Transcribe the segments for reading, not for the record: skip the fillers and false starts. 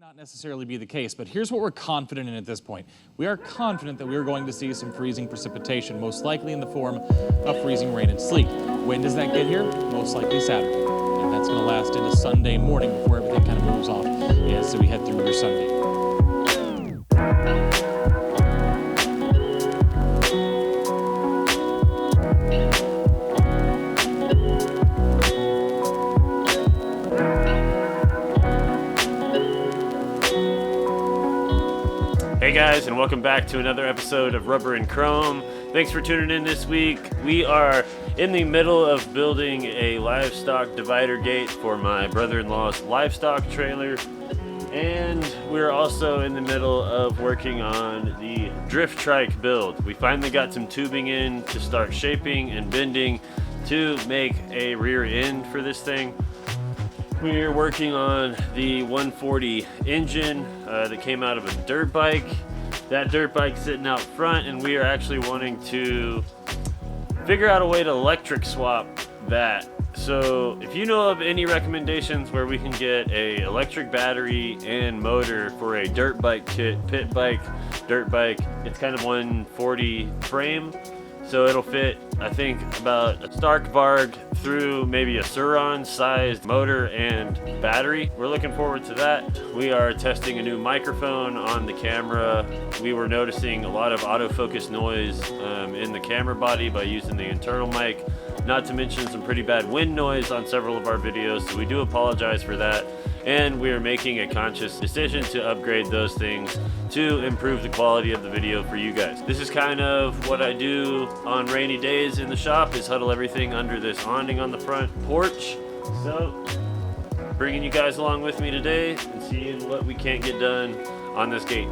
Not necessarily be the case, but here's what we're confident in at this point. We are confident that we are going to see some freezing precipitation, most likely in the form of freezing rain and sleet. When does that get here? Most likely Saturday. And that's going to last into Sunday morning before everything kind of moves off as we head through your Sunday. Hey guys, and welcome back to another episode of Rubber and Chrome. Thanks for tuning in this week. We are in the middle of building a livestock divider gate for my brother-in-law's livestock trailer, and we're also in the middle of working on the drift trike build. We finally got some tubing in to start shaping and bending to make a rear end for this thing. We're working on the 140 engine that came out of a dirt bike. That dirt bike's sitting out front, and we are actually wanting to figure out a way to electric swap that. So if you know of any recommendations where we can get a electric battery and motor for a dirt bike kit, pit bike, dirt bike, it's kind of 140 frame. So it'll fit, I think, about a Stark Varg through maybe a Suron-sized motor and battery. We're looking forward to that. We are testing a new microphone on the camera. We were noticing a lot of autofocus noise in the camera body by using the internal mic, not to mention some pretty bad wind noise on several of our videos, so we do apologize for that. And we are making a conscious decision to upgrade those things to improve the quality of the video for you guys. This is kind of what I do on rainy days in the shop, is huddle everything under this awning on the front porch. So, bringing you guys along with me today and seeing what we can't get done on this gate.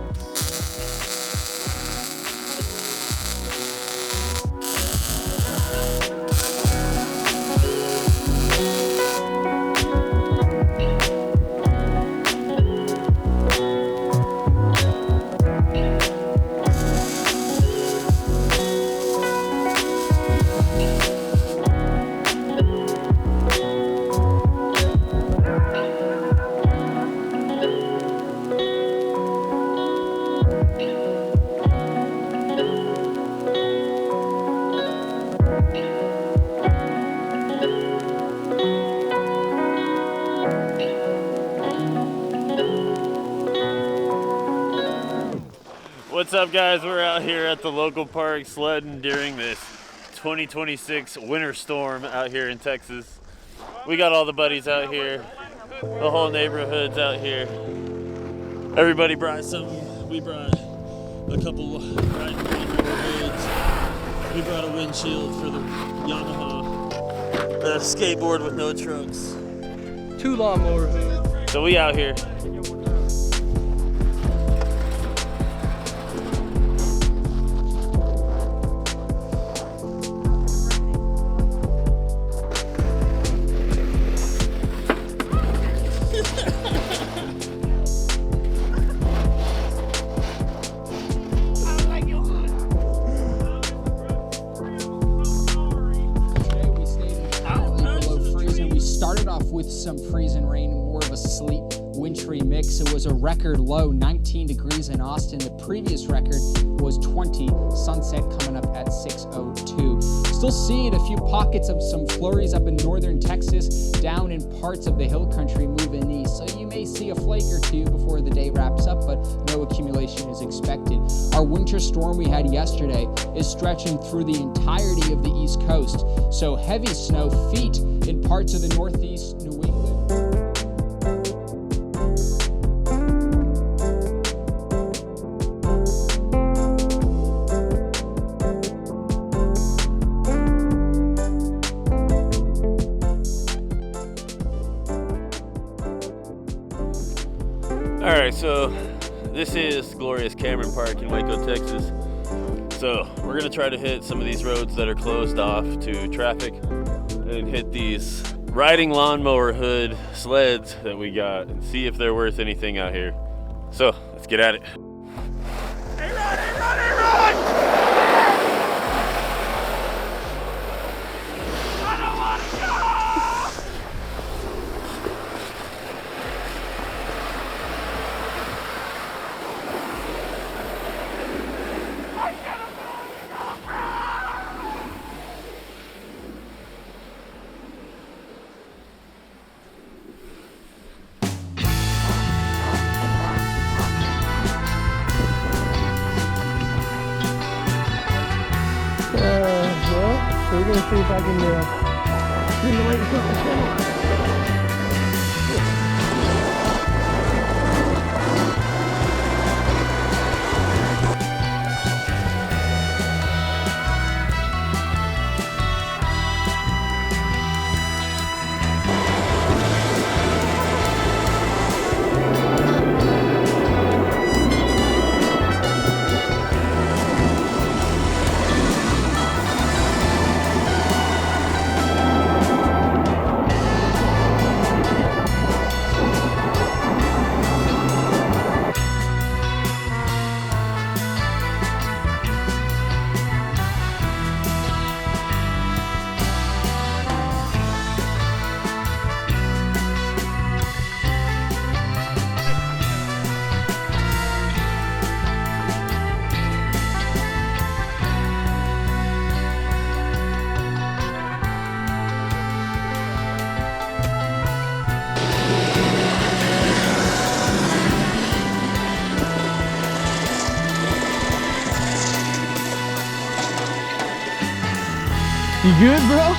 What's up, guys? We're out here at the local park sledding during this 2026 winter storm out here in Texas. We got all the buddies out here. The whole neighborhood's out here. Everybody brought something. We brought a couple riding lawnmower hoods. We brought a windshield for the Yamaha. A skateboard with no trucks. 2 lawnmower hoods. So we out here. With some freezing rain and more of a sleet wintry mix. It was a record low 19 degrees in Austin. The previous record was 20. Sunset coming up at 6:02. Still seeing a few pockets of some flurries up in northern Texas, down in parts of the hill country moving east. So you may see a flake or two before the day wraps up, but no accumulation is expected. Our winter storm we had yesterday is stretching through the entirety of the East Coast. So heavy snow, feet in parts of the Northeast, New England. Alright, so this is glorious Cameron Park in Waco, Texas. So we're going to try to hit some of these roads that are closed off to traffic and hit these riding lawnmower hood sleds that we got and see if they're worth anything out here. So let's get at it. Hey, run, hey, run, hey, run! I don't want to go! see if I can simulate something similar. You good, bro?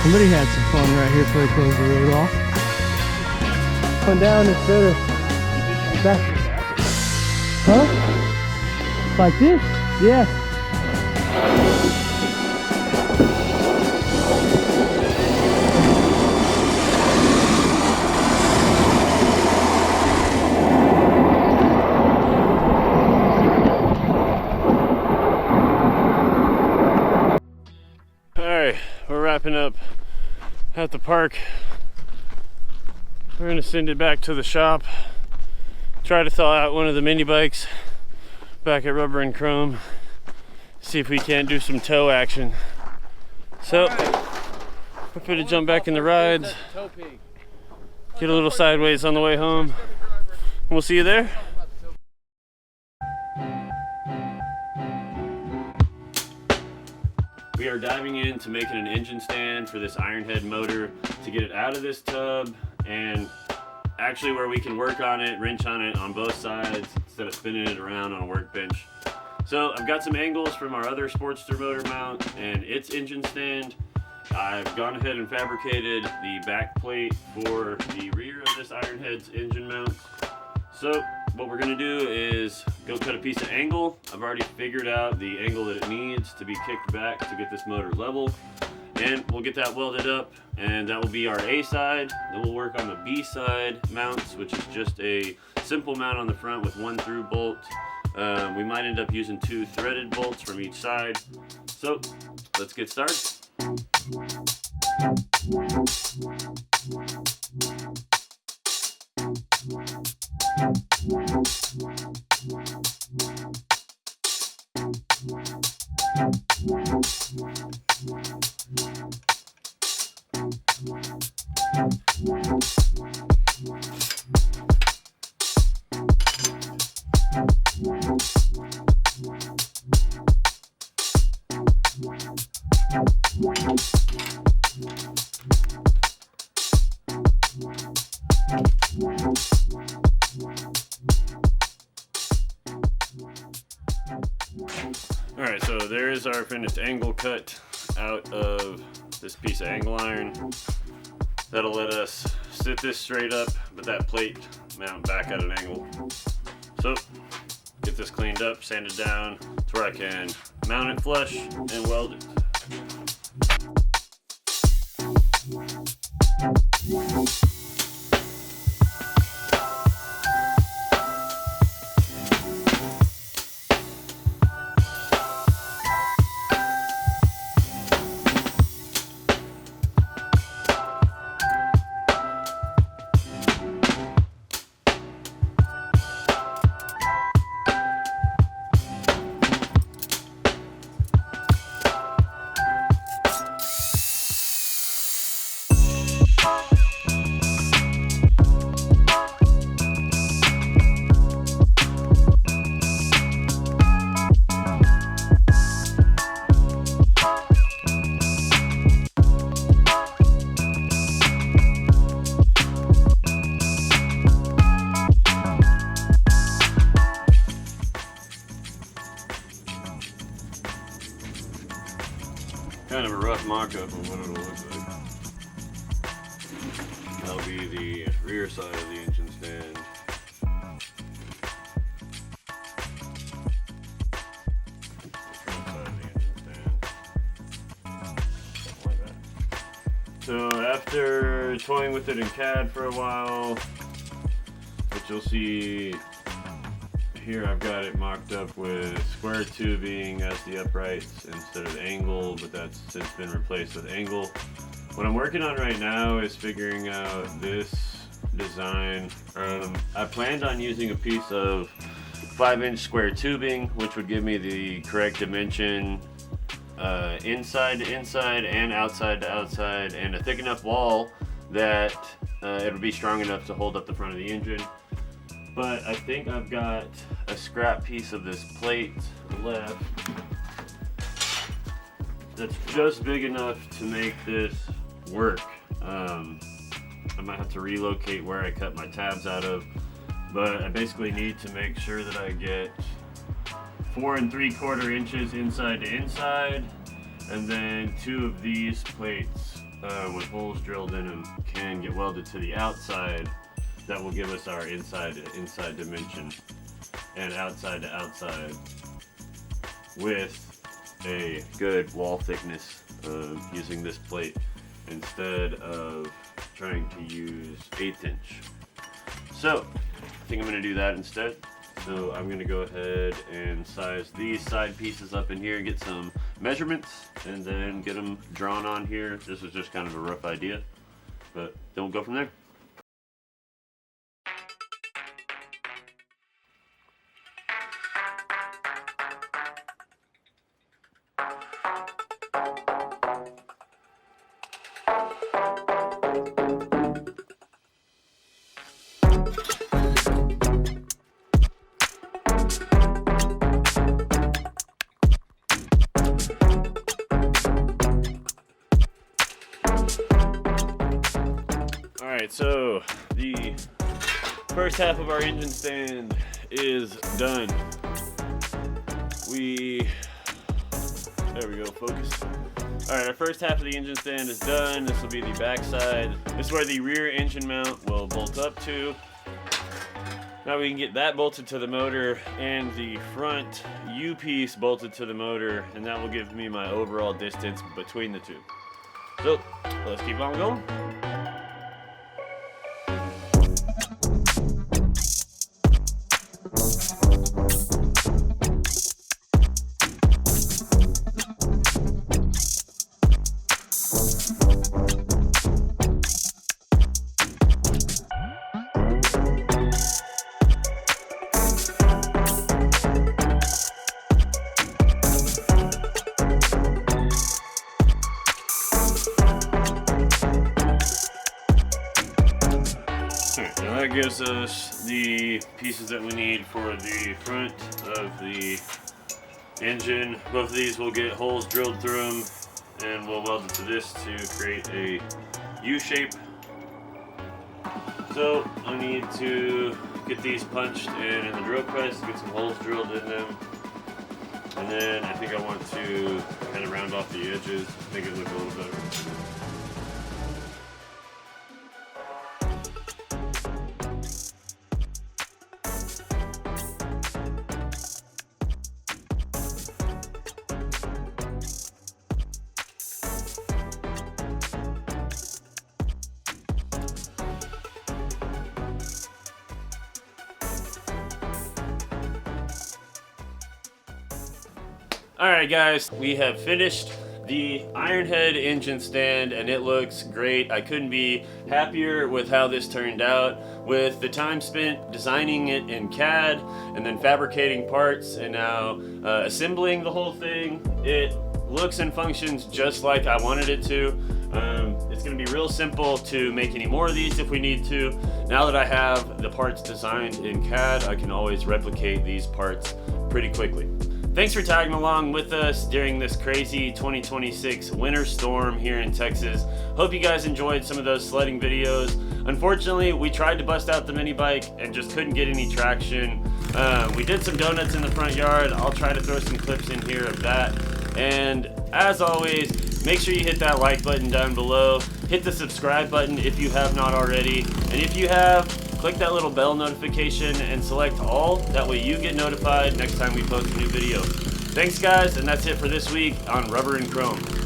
Somebody had some fun right here before they closed the road off. Come down instead of back. Huh? Like this? Yeah. Wrapping up at the park. We're gonna send it back to the shop, try to thaw out one of the mini bikes back at Rubber and Chrome, see if we can't do some tow action. So we're gonna jump back in the rides, get a little sideways on the way home, and we'll see you there. We are diving into making an engine stand for this Ironhead motor to get it out of this tub, and actually where we can work on it, wrench on it on both sides instead of spinning it around on a workbench. So I've got some angles from our other Sportster motor mount and its engine stand. I've gone ahead and fabricated the back plate for the rear of this Ironhead's engine mount. So what we're gonna do is go cut a piece of angle. I've already figured out the angle that it needs to be kicked back to get this motor level. And we'll get that welded up, and that will be our A side. Then we'll work on the B side mounts, which is just a simple mount on the front with one through bolt. We might end up using 2 threaded bolts from each side. So let's get started. Alright, so there is our finished angle cut out of this piece of angle iron. That'll let us sit this straight up, but that plate mount back at an angle. So, get this cleaned up, sanded down to where I can mount it flush and weld it. rough mock-up of what it'll look like. That'll be the rear side of the engine stand. Front side of the engine stand. Something like that. So after toying with it in CAD for a while, which you'll see here, I've got it mocked up with square tubing as the uprights instead of angle, but that's since been replaced with angle. What I'm working on right now is figuring out this design. I planned on using a piece of 5-inch square tubing, which would give me the correct dimension inside to inside and outside to outside, and a thick enough wall that it would be strong enough to hold up the front of the engine. But I think I've got a scrap piece of this plate left that's just big enough to make this work. I might have to relocate where I cut my tabs out of, but I basically need to make sure that I get 4 3/4 inches inside to inside, and then 2 of these plates with holes drilled in them can get welded to the outside. That will give us our inside to inside dimension and outside to outside with a good wall thickness using this plate instead of trying to use 1/8 inch. So I think I'm going to do that instead. So I'm going to go ahead and size these side pieces up in here and get some measurements and then get them drawn on here. This is just kind of a rough idea, but then we'll go from there. Alright, so the first half of our engine stand is done. There we go, focus. Alright, our first half of the engine stand is done. This will be the back side. This is where the rear engine mount will bolt up to. Now we can get that bolted to the motor and the front U-piece bolted to the motor, and that will give me my overall distance between the two. So, let's keep on going. That gives us the pieces that we need for the front of the engine. Both of these will get holes drilled through them, and we'll weld it to this to create a U shape. So I need to get these punched in the drill press, get some holes drilled in them, and then I think I want to kind of round off the edges, make it look a little better. Alright guys, we have finished the Ironhead engine stand and it looks great. I couldn't be happier with how this turned out. With the time spent designing it in CAD and then fabricating parts and now assembling the whole thing, it looks and functions just like I wanted it to. It's going to be real simple to make any more of these if we need to. Now that I have the parts designed in CAD, I can always replicate these parts pretty quickly. Thanks for tagging along with us during this crazy 2026 winter storm here in Texas. Hope you guys enjoyed some of those sledding videos. Unfortunately, we tried to bust out the mini bike and just couldn't get any traction. We did some donuts in the front yard. I'll try to throw some clips in here of that. And as always, Make sure you hit that like button down below. Hit the subscribe button if you have not already. And if you have, click that little bell notification and select all. That way you get notified next time we post a new video. Thanks guys, and that's it for this week on Rubber and Chrome.